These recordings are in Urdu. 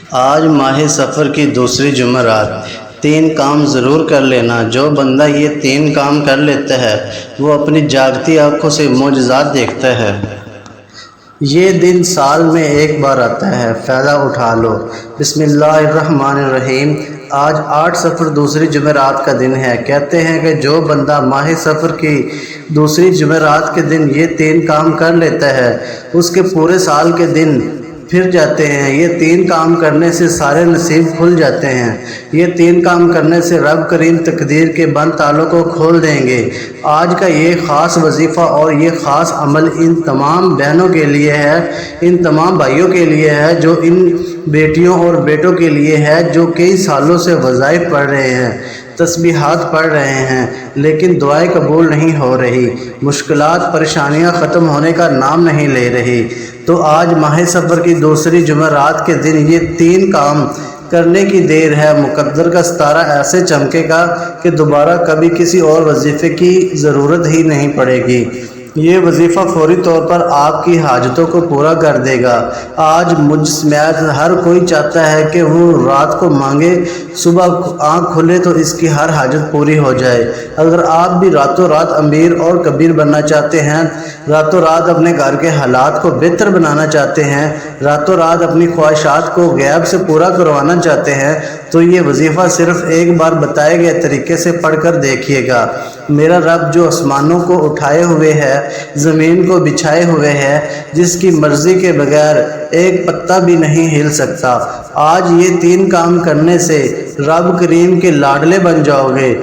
آج ماہ سفر کی دوسری جمعرات، 3 کام ضرور کر لینا۔ جو بندہ یہ 3 کام کر لیتا ہے وہ اپنی جاگتی آنکھوں سے معجزات دیکھتا ہے۔ یہ دن سال میں ایک بار آتا ہے، فائدہ اٹھا لو۔ بسم اللہ الرحمن الرحیم۔ آج 8 صفر دوسری جمعرات کا دن ہے۔ کہتے ہیں کہ جو بندہ ماہ صفر کی دوسری جمعرات کے دن یہ 3 کام کر لیتا ہے اس کے پورے سال کے دن پھر جاتے ہیں۔ یہ 3 کام کرنے سے سارے نصیب کھل جاتے ہیں۔ یہ 3 کام کرنے سے رب کریم تقدیر کے بند تالوں کو کھول دیں گے۔ آج کا یہ خاص وظیفہ اور یہ خاص عمل ان تمام بہنوں کے لیے ہے، ان تمام بھائیوں کے لیے ہے، جو ان بیٹیوں اور بیٹوں کے لیے ہے جو کئی سالوں سے وظائف پڑھ رہے ہیں، تسبیحات پڑھ رہے ہیں، لیکن دعائیں قبول نہیں ہو رہی، مشکلات پریشانیاں ختم ہونے کا نام نہیں لے رہی۔ تو آج ماہ صفر کی دوسری جمعرات کے دن یہ 3 کام کرنے کی دیر ہے۔ مقدر کا ستارہ ایسے چمکے گا کہ دوبارہ کبھی کسی اور وظیفے کی ضرورت ہی نہیں پڑے گی۔ یہ وظیفہ فوری طور پر آپ کی حاجتوں کو پورا کر دے گا۔ آج مجھ سمیت ہر کوئی چاہتا ہے کہ وہ رات کو مانگے، صبح آنکھ کھلے تو اس کی ہر حاجت پوری ہو جائے۔ اگر آپ بھی راتوں رات امیر اور کبیر بننا چاہتے ہیں، راتوں رات اپنے گھر کے حالات کو بہتر بنانا چاہتے ہیں، راتوں رات اپنی خواہشات کو غیب سے پورا کروانا چاہتے ہیں، تو یہ وظیفہ صرف ایک بار بتائے گئے طریقے سے پڑھ کر دیکھیے گا۔ میرا رب جو آسمانوں کو اٹھائے ہوئے ہے، زمین کو بچھائے ہوئے ہے، جس کی مرضی کے بغیر ایک پتا بھی نہیں ہل سکتا، آج یہ 3 کام کرنے سے رب کریم کے لاڈلے بن جاؤ گے۔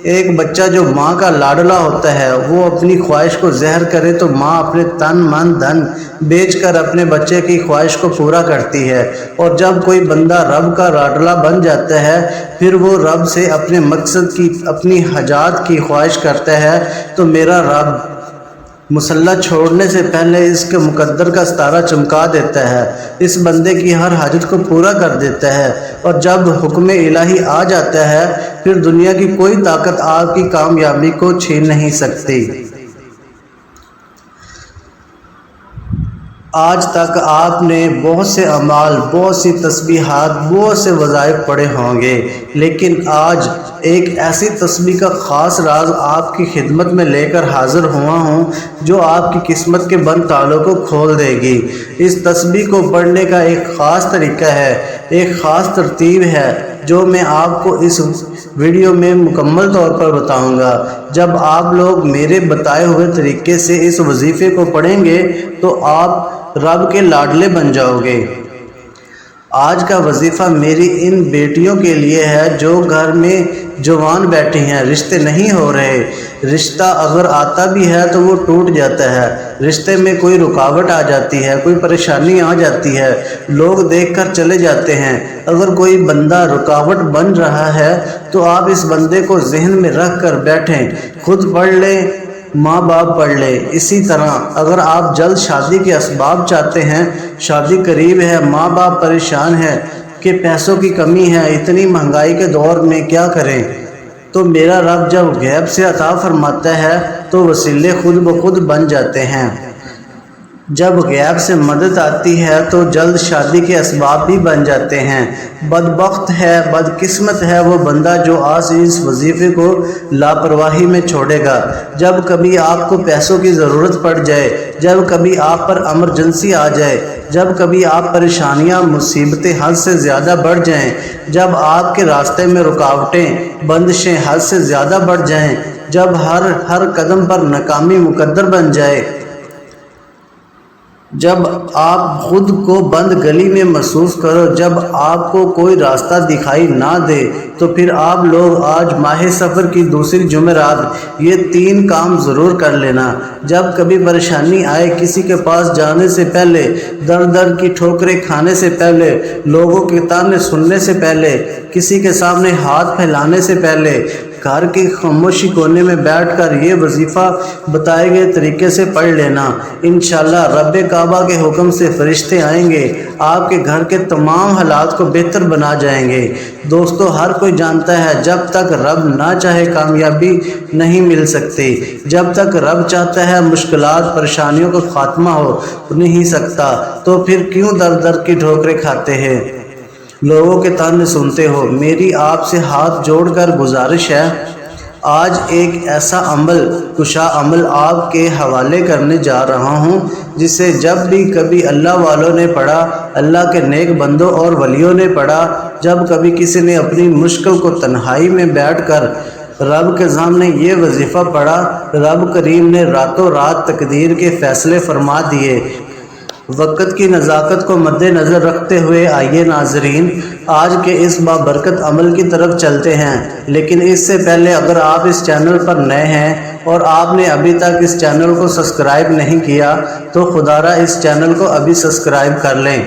ایک بچہ جو ماں کا لاڈلا ہوتا ہے، وہ اپنی خواہش کو ظاہر کرے تو ماں اپنے تن من دھن بیچ کر اپنے بچے کی خواہش کو پورا کرتی ہے، اور جب کوئی بندہ رب کا لاڈلا بن جاتا ہے پھر وہ رب سے اپنے مقصد کی، اپنی حاجات کی خواہش کرتا ہے، تو میرا رب مصلی چھوڑنے سے پہلے اس کے مقدر کا ستارہ چمکا دیتا ہے، اس بندے کی ہر حاجت کو پورا کر دیتا ہے، اور جب حکم الہی آ جاتا ہے پھر دنیا کی کوئی طاقت آپ کی کامیابی کو چھین نہیں سکتی۔ آج تک آپ نے بہت سے اعمال، بہت سی تسبیحات، بہت سے وظائف پڑھے ہوں گے، لیکن آج ایک ایسی تسبیح کا خاص راز آپ کی خدمت میں لے کر حاضر ہوا ہوں جو آپ کی قسمت کے بند تالوں کو کھول دے گی۔ اس تسبیح کو پڑھنے کا ایک خاص طریقہ ہے، ایک خاص ترتیب ہے جو میں آپ کو اس ویڈیو میں مکمل طور پر بتاؤں گا۔ جب آپ لوگ میرے بتائے ہوئے طریقے سے اس وظیفے کو پڑھیں گے تو آپ رب کے لاڈلے بن جاؤ گے۔ آج کا وظیفہ میری ان بیٹیوں کے لیے ہے جو گھر میں جوان بیٹھی ہیں، رشتے نہیں ہو رہے، رشتہ اگر آتا بھی ہے تو وہ ٹوٹ جاتا ہے، رشتے میں کوئی رکاوٹ آ جاتی ہے، کوئی پریشانی آ جاتی ہے، لوگ دیکھ کر چلے جاتے ہیں۔ اگر کوئی بندہ رکاوٹ بن رہا ہے تو آپ اس بندے کو ذہن میں رکھ کر بیٹھیں، خود پڑھ لیں، ماں باپ پڑھ لے۔ اسی طرح اگر آپ جلد شادی کے اسباب چاہتے ہیں، شادی قریب ہے، ماں باپ پریشان ہیں کہ پیسوں کی کمی ہے، اتنی مہنگائی کے دور میں کیا کریں، تو میرا رب جب غیب سے عطا فرماتا ہے تو وسیلے خود بخود بن جاتے ہیں۔ جب غیب سے مدد آتی ہے تو جلد شادی کے اسباب بھی بن جاتے ہیں۔ بدبخت ہے، بدقسمت ہے وہ بندہ جو آج اس وظیفے کو لاپرواہی میں چھوڑے گا۔ جب کبھی آپ کو پیسوں کی ضرورت پڑ جائے، جب کبھی آپ پر ایمرجنسی آ جائے، جب کبھی آپ پریشانیاں مصیبتیں حد سے زیادہ بڑھ جائیں، جب آپ کے راستے میں رکاوٹیں بندشیں حد سے زیادہ بڑھ جائیں، جب ہر قدم پر ناکامی مقدر بن جائے، جب آپ خود کو بند گلی میں محسوس کرو، جب آپ کو کوئی راستہ دکھائی نہ دے، تو پھر آپ لوگ آج ماہ صفر کی دوسری جمعرات یہ 3 کام ضرور کر لینا۔ جب کبھی پریشانی آئے، کسی کے پاس جانے سے پہلے، در کی ٹھوکریں کھانے سے پہلے، لوگوں کے تانے سننے سے پہلے، کسی کے سامنے ہاتھ پھیلانے سے پہلے، گھر کے خاموشی کونے میں بیٹھ کر یہ وظیفہ بتائے گئے طریقے سے پڑھ لینا، انشاءاللہ رب کعبہ کے حکم سے فرشتے آئیں گے، آپ کے گھر کے تمام حالات کو بہتر بنا جائیں گے۔ دوستو، ہر کوئی جانتا ہے جب تک رب نہ چاہے کامیابی نہیں مل سکتی، جب تک رب چاہتا ہے مشکلات پریشانیوں کا خاتمہ ہو نہیں سکتا، تو پھر کیوں در در کی ٹھوکریں کھاتے ہیں، لوگوں کے طعنے سنتے ہو؟ میری آپ سے ہاتھ جوڑ کر گزارش ہے، آج ایک ایسا عمل کشا عمل آپ کے حوالے کرنے جا رہا ہوں جسے جب بھی کبھی اللہ والوں نے پڑھا، اللہ کے نیک بندوں اور ولیوں نے پڑھا، جب کبھی کسی نے اپنی مشکل کو تنہائی میں بیٹھ کر رب کے سامنے یہ وظیفہ پڑھا، رب کریم نے راتوں رات تقدیر کے فیصلے فرما دیے۔ وقت کی نزاکت کو مد نظر رکھتے ہوئے آئیے ناظرین، آج کے اس بابرکت عمل کی طرف چلتے ہیں، لیکن اس سے پہلے اگر آپ اس چینل پر نئے ہیں اور آپ نے ابھی تک اس چینل کو سبسکرائب نہیں کیا تو خدارا اس چینل کو ابھی سبسکرائب کر لیں،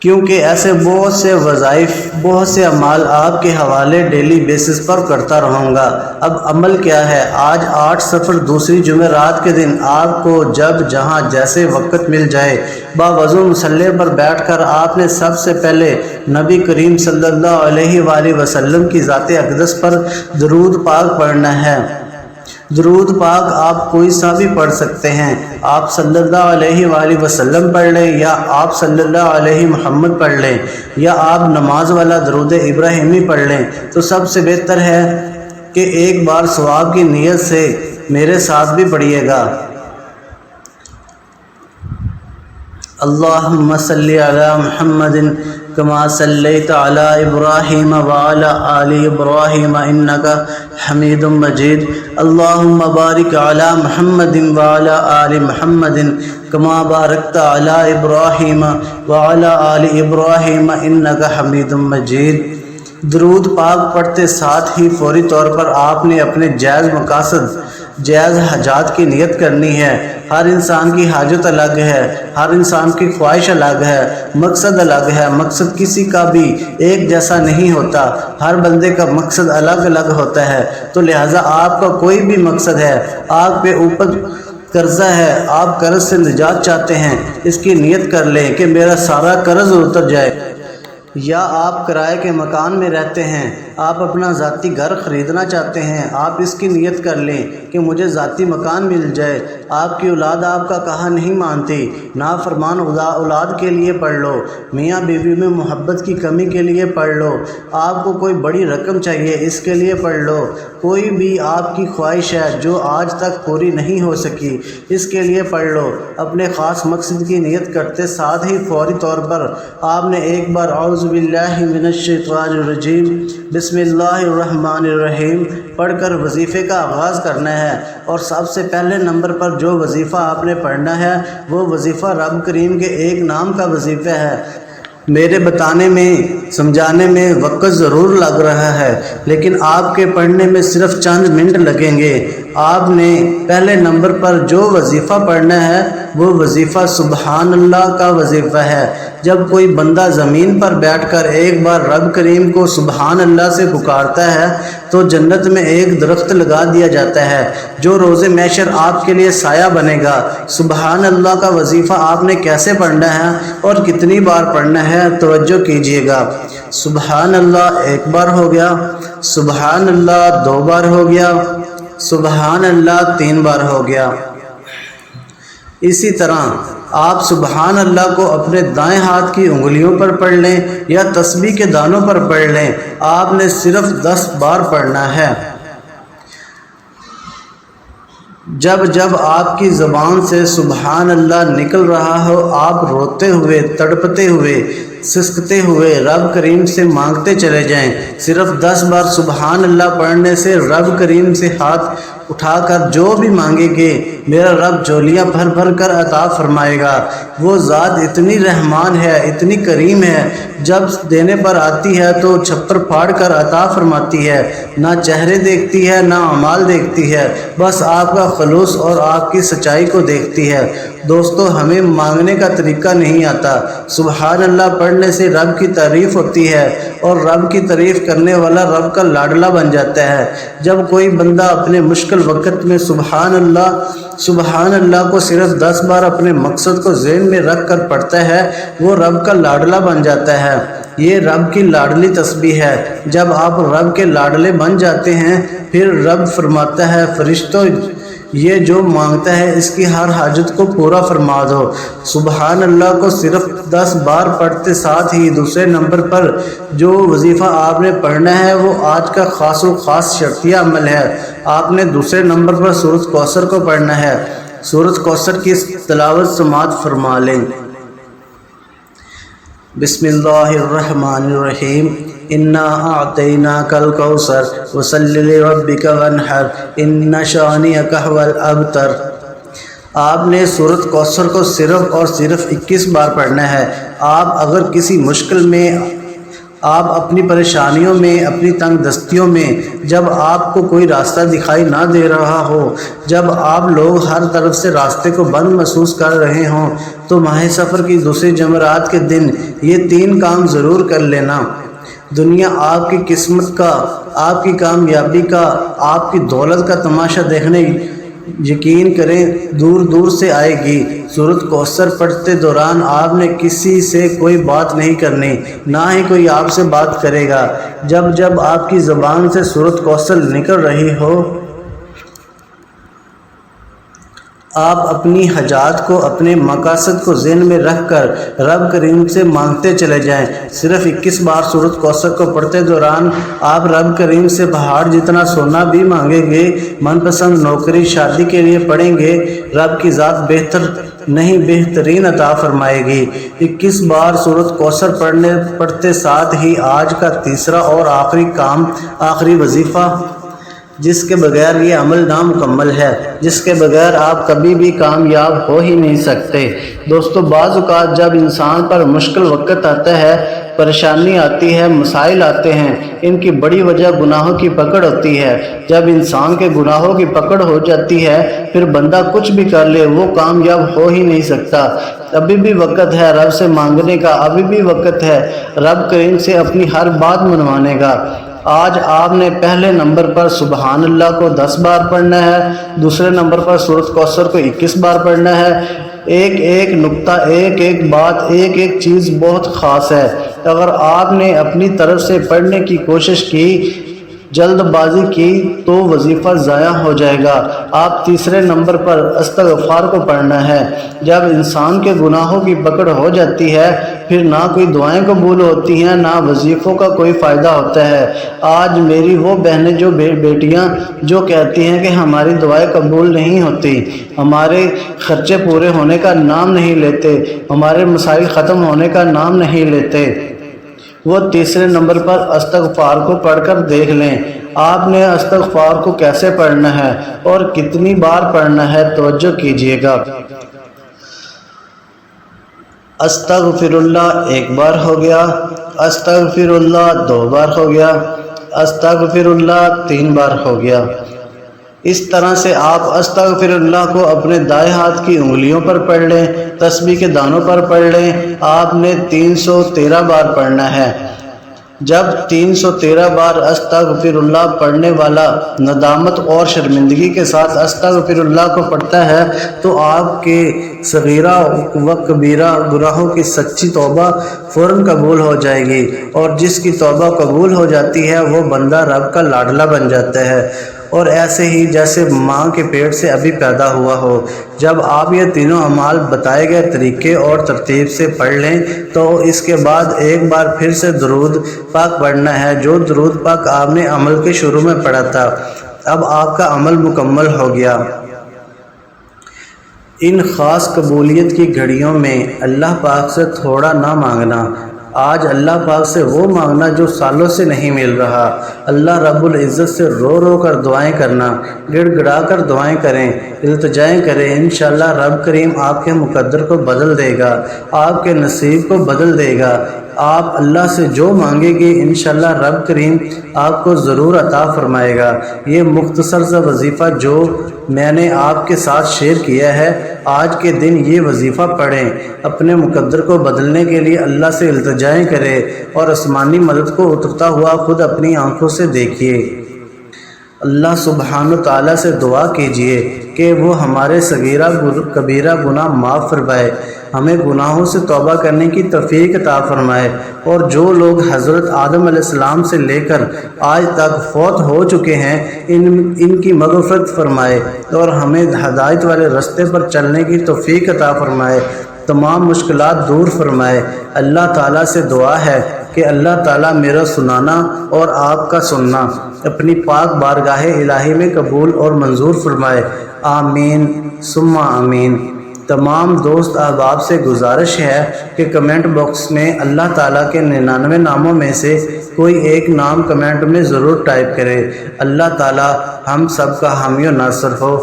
کیونکہ ایسے بہت سے وظائف، بہت سے اعمال آپ کے حوالے ڈیلی بیسس پر کرتا رہوں گا۔ اب عمل کیا ہے؟ آج 8 صفر دوسری جمعرات کے دن آپ کو جب جہاں جیسے وقت مل جائے، باوضو مصلی پر بیٹھ کر آپ نے سب سے پہلے نبی کریم صلی اللہ علیہ وآلہ وسلم کی ذات اقدس پر درود پاک پڑھنا ہے۔ درود پاک آپ کوئی سا بھی پڑھ سکتے ہیں، آپ صلی اللہ علیہ وآلہ وسلم پڑھ لیں، یا آپ صلی اللہ علیہ محمد پڑھ لیں، یا آپ نماز والا درود ابراہیمی پڑھ لیں، تو سب سے بہتر ہے کہ ایک بار ثواب کی نیت سے میرے ساتھ بھی پڑھیے گا۔ اللہم صلی علی محمد کما صلیت علی ابراہیم وعلی آل ابراہیم انکا حمید مجید، اللہم بارک علی محمد وعلی آل محمد کما بارکت علی ابراہیم وعلی آل ابراہیم انکا حمید مجید۔ درود پاک پڑھتے ساتھ ہی فوری طور پر آپ نے اپنے جائز مقاصد، جائز حاجات کی نیت کرنی ہے۔ ہر انسان کی حاجت الگ ہے، ہر انسان کی خواہش الگ ہے، مقصد الگ ہے، مقصد کسی کا بھی ایک جیسا نہیں ہوتا، ہر بندے کا مقصد الگ الگ ہوتا ہے، تو لہٰذا آپ کا کوئی بھی مقصد ہے، آپ پہ اوپر قرضہ ہے، آپ قرض سے نجات چاہتے ہیں، اس کی نیت کر لیں کہ میرا سارا قرض اتر جائے، یا آپ کرائے کے مکان میں رہتے ہیں، آپ اپنا ذاتی گھر خریدنا چاہتے ہیں، آپ اس کی نیت کر لیں کہ مجھے ذاتی مکان مل جائے، آپ کی اولاد آپ کا کہا نہیں مانتی، نافرمان اولاد کے لیے پڑھ لو، میاں بیوی میں محبت کی کمی کے لیے پڑھ لو، آپ کو کوئی بڑی رقم چاہیے اس کے لیے پڑھ لو، کوئی بھی آپ کی خواہش ہے جو آج تک پوری نہیں ہو سکی اس کے لیے پڑھ لو۔ اپنے خاص مقصد کی نیت کرتے ساتھ ہی فوری طور پر آپ نے ایک بار اعوذ باللہ من الشیطان الرجیم بسم اللہ الرحمن الرحیم پڑھ کر وظیفے کا آغاز کرنا ہے، اور سب سے پہلے نمبر پر جو وظیفہ آپ نے پڑھنا ہے وہ وظیفہ رب کریم کے ایک نام کا وظیفہ ہے۔ میرے بتانے میں، سمجھانے میں وقت ضرور لگ رہا ہے، لیکن آپ کے پڑھنے میں صرف چند منٹ لگیں گے۔ آپ نے پہلے نمبر پر جو وظیفہ پڑھنا ہے وہ وظیفہ سبحان اللہ کا وظیفہ ہے۔ جب کوئی بندہ زمین پر بیٹھ کر ایک بار رب کریم کو سبحان اللہ سے پکارتا ہے تو جنت میں ایک درخت لگا دیا جاتا ہے جو روز محشر آپ کے لیے سایہ بنے گا۔ سبحان اللہ کا وظیفہ آپ نے کیسے پڑھنا ہے اور کتنی بار پڑھنا ہے توجہ کیجیے گا۔ سبحان اللہ ایک بار ہو گیا، سبحان اللہ 2 بار ہو گیا، سبحان اللہ 3 بار ہو گیا۔ اسی طرح آپ سبحان اللہ کو اپنے دائیں ہاتھ کی انگلیوں پر پڑھ لیں یا تسبیح کے دانوں پر پڑھ لیں، آپ نے صرف 10 بار پڑھنا ہے۔ جب جب آپ کی زبان سے سبحان اللہ نکل رہا ہو، آپ روتے ہوئے، تڑپتے ہوئے، سسکتے ہوئے رب کریم سے مانگتے چلے جائیں۔ صرف 10 بار سبحان اللہ پڑھنے سے رب کریم سے ہاتھ اٹھا کر جو بھی مانگیں گے میرا رب جولیاں بھر بھر کر عطا فرمائے گا۔ وہ ذات اتنی رحمان ہے، اتنی کریم ہے، جب دینے پر آتی ہے تو چھپر پھاڑ کر عطا فرماتی ہے، نہ چہرے دیکھتی ہے نہ اعمال دیکھتی ہے، بس آپ کا خلوص اور آپ کی سچائی کو دیکھتی ہے۔ دوستو، ہمیں مانگنے کا طریقہ نہیں آتا، سبحان اللہ پڑھ پڑھنے سے رب کی تعریف ہوتی ہے اور رب کی تعریف کرنے والا رب کا لاڈلا بن جاتا ہے۔ جب کوئی بندہ اپنے مشکل وقت میں سبحان اللہ کو صرف 10 بار اپنے مقصد کو ذہن میں رکھ کر پڑھتا ہے وہ رب کا لاڈلا بن جاتا ہے۔ یہ رب کی لاڈلی تسبیح ہے۔ جب آپ رب کے لاڈلے بن جاتے ہیں پھر رب فرماتا ہے فرشتوں یہ جو مانگتا ہے اس کی ہر حاجت کو پورا فرما دو۔ سبحان اللہ کو صرف 10 بار پڑھتے ساتھ ہی دوسرے نمبر پر جو وظیفہ آپ نے پڑھنا ہے وہ آج کا خاص و خاص شرطیہ عمل ہے۔ آپ نے دوسرے نمبر پر سورۃ کوثر کو پڑھنا ہے۔ سورۃ کوثر کی تلاوت سماعت فرما لیں۔ بسم اللہ الرحمن الرحیم انا اعطیناک الکوثر فصلی لربک وانحر ان شانئک هو الابتر۔ آپ نے سورۃ کوثر کو صرف اور صرف 21 بار پڑھنا ہے۔ آپ اگر کسی مشکل میں، آپ اپنی پریشانیوں میں، اپنی تنگ دستیوں میں، جب آپ کو کوئی راستہ دکھائی نہ دے رہا ہو، جب آپ لوگ ہر طرف سے راستے کو بند محسوس کر رہے ہوں تو ماہ سفر کی دوسری جمعرات کے دن یہ 3 کام ضرور کر لینا۔ دنیا آپ کی قسمت کا، آپ کی کامیابی کا، آپ کی دولت کا تماشا دیکھنے یقین کریں دور دور سے آئے گی۔ سورۃ کوثر پڑھتے دوران آپ نے کسی سے کوئی بات نہیں کرنی، نہ ہی کوئی آپ سے بات کرے گا۔ جب جب آپ کی زبان سے سورۃ کوثر نکل رہی ہو آپ اپنی حاجات کو، اپنے مقاصد کو ذہن میں رکھ کر رب کریم سے مانگتے چلے جائیں۔ صرف 21 بار سورۃ کوثر کو پڑھتے دوران آپ رب کریم سے پہاڑ جتنا سونا بھی مانگیں گے، من پسند نوکری شادی کے لیے پڑھیں گے، رب کی ذات بہتر نہیں بہترین عطا فرمائے گی۔ 21 بار سورۃ کوثر پڑھتے ساتھ ہی آج کا تیسرا اور آخری کام، آخری وظیفہ جس کے بغیر یہ عمل نامکمل ہے، جس کے بغیر آپ کبھی بھی کامیاب ہو ہی نہیں سکتے۔ دوستو بعض اوقات جب انسان پر مشکل وقت آتا ہے، پریشانی آتی ہے، مسائل آتے ہیں، ان کی بڑی وجہ گناہوں کی پکڑ ہوتی ہے۔ جب انسان کے گناہوں کی پکڑ ہو جاتی ہے پھر بندہ کچھ بھی کر لے وہ کامیاب ہو ہی نہیں سکتا۔ ابھی بھی وقت ہے رب سے مانگنے کا، ابھی بھی وقت ہے رب کریم سے اپنی ہر بات منوانے کا۔ آج آپ نے پہلے نمبر پر سبحان اللہ کو 10 بار پڑھنا ہے، دوسرے نمبر پر سورۃ کوثر کو 21 بار پڑھنا ہے۔ ایک ایک نقطہ، ایک ایک بات، ایک ایک چیز بہت خاص ہے۔ اگر آپ نے اپنی طرف سے پڑھنے کی کوشش کی، جلد بازی کی تو وظیفہ ضائع ہو جائے گا۔ آپ تیسرے نمبر پر استغفار کو پڑھنا ہے۔ جب انسان کے گناہوں کی پکڑ ہو جاتی ہے پھر نہ کوئی دعائیں قبول ہوتی ہیں، نہ وظیفوں کا کوئی فائدہ ہوتا ہے۔ آج میری وہ بہنیں جو بیٹیاں جو کہتی ہیں کہ ہماری دعائیں قبول نہیں ہوتی، ہمارے خرچے پورے ہونے کا نام نہیں لیتے، ہمارے مسائل ختم ہونے کا نام نہیں لیتے، وہ تیسرے نمبر پر استغفار کو پڑھ کر دیکھ لیں۔ آپ نے استغفار کو کیسے پڑھنا ہے اور کتنی بار پڑھنا ہے توجہ کیجیے گا۔ استغفر اللہ 1 بار ہو گیا، استغفر اللہ 2 بار ہو گیا، استغفر اللہ 3 بار ہو گیا۔ اس طرح سے آپ استغفر اللہ کو اپنے دائیں ہاتھ کی انگلیوں پر پڑھ لیں، تسبیح کے دانوں پر پڑھ لیں۔ آپ نے 313 بار پڑھنا ہے۔ جب 313 بار استغفر اللہ پڑھنے والا ندامت اور شرمندگی کے ساتھ استغفر اللہ کو پڑھتا ہے تو آپ کے صغیرہ و کبیرہ گناہوں کی سچی توبہ فوراً قبول ہو جائے گی، اور جس کی توبہ قبول ہو جاتی ہے وہ بندہ رب کا لاڈلا بن جاتا ہے، اور ایسے ہی جیسے ماں کے پیٹ سے ابھی پیدا ہوا ہو۔ جب آپ یہ تینوں اعمال بتائے گئے طریقے اور ترتیب سے پڑھ لیں تو اس کے بعد ایک بار پھر سے درود پاک پڑھنا ہے، جو درود پاک آپ نے عمل کے شروع میں پڑھا تھا۔ اب آپ کا عمل مکمل ہو گیا۔ ان خاص قبولیت کی گھڑیوں میں اللہ پاک سے تھوڑا نہ مانگنا، آج اللہ پاک سے وہ مانگنا جو سالوں سے نہیں مل رہا۔ اللہ رب العزت سے رو رو کر دعائیں کرنا، گڑ گڑا کر دعائیں کریں، التجائیں کریں۔ انشاءاللہ رب کریم آپ کے مقدر کو بدل دے گا، آپ کے نصیب کو بدل دے گا۔ آپ اللہ سے جو مانگیں گے انشاءاللہ رب کریم آپ کو ضرور عطا فرمائے گا۔ یہ مختصر سا وظیفہ جو میں نے آپ کے ساتھ شیئر کیا ہے، آج کے دن یہ وظیفہ پڑھیں، اپنے مقدر کو بدلنے کے لیے اللہ سے التجائیں کریں اور آسمانی مدد کو اترتا ہوا خود اپنی آنکھوں سے دیکھیے۔ اللہ سبحانہ تعالیٰ سے دعا کیجئے کہ وہ ہمارے صغیرہ کبیرہ گناہ معاف فرمائے، ہمیں گناہوں سے توبہ کرنے کی توفیق عطا فرمائے، اور جو لوگ حضرت آدم علیہ السلام سے لے کر آج تک فوت ہو چکے ہیں ان کی مغفرت فرمائے اور ہمیں ہدایت والے راستے پر چلنے کی توفیق عطا فرمائے، تمام مشکلات دور فرمائے۔ اللہ تعالیٰ سے دعا ہے کہ اللہ تعالیٰ میرا سنانا اور آپ کا سننا اپنی پاک بارگاہ الہی میں قبول اور منظور فرمائے، آمین ثم آمین۔ تمام دوست احباب سے گزارش ہے کہ کمنٹ باکس میں اللہ تعالیٰ کے 99 ناموں میں سے کوئی ایک نام کمنٹ میں ضرور ٹائپ کرے۔ اللہ تعالیٰ ہم سب کا حامی و ناصر ہو،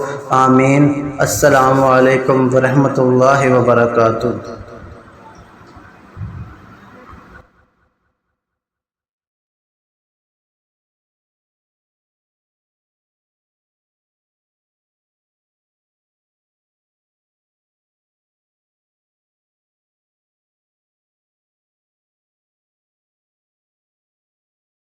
آمین۔ السلام علیکم ورحمۃ اللہ وبرکاتہ۔